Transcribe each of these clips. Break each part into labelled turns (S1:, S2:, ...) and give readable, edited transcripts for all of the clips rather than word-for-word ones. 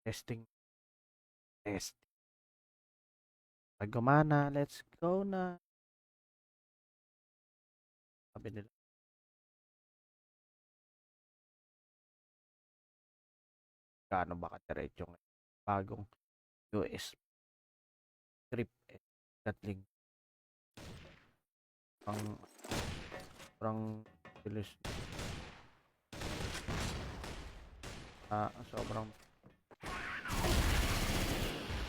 S1: Testing, test. Pag gumana, let's go na. Sabi nila, gaano ba ka-diretso ngayon? Bagong US trip Gatling. Ang sobrang bilis. Sobrang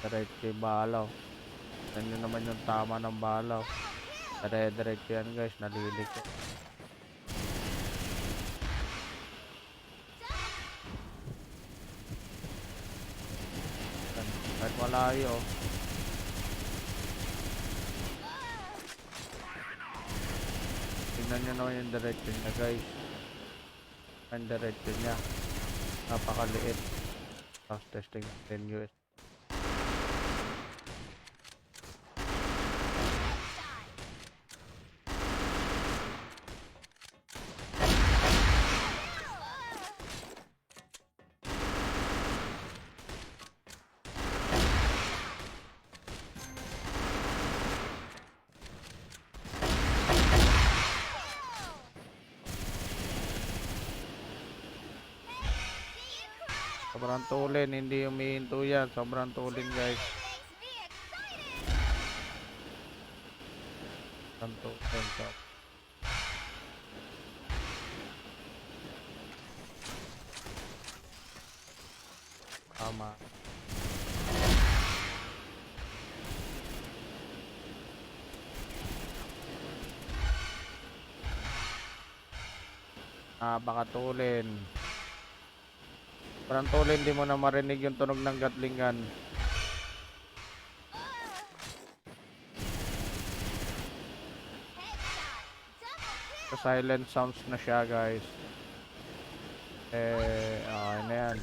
S1: diretso yung balaw. Yan yun naman yung tama ng balaw. Dire-diretso yan guys, nalilig ko. Kahit malayo. Tingnan nyo naman yung diretso niya guys. Ang diretso niya. Napakaliit. Tapos testing natin US. Sobrang tulin, hindi humihinto yan. Sobrang tulin guys. Sobrang tulin. Tama. Baka tulin. Sobrang tulin, hindi mo na marinig yung tunog ng Gatling gun. So, silent sounds na siya guys. Okay na yan.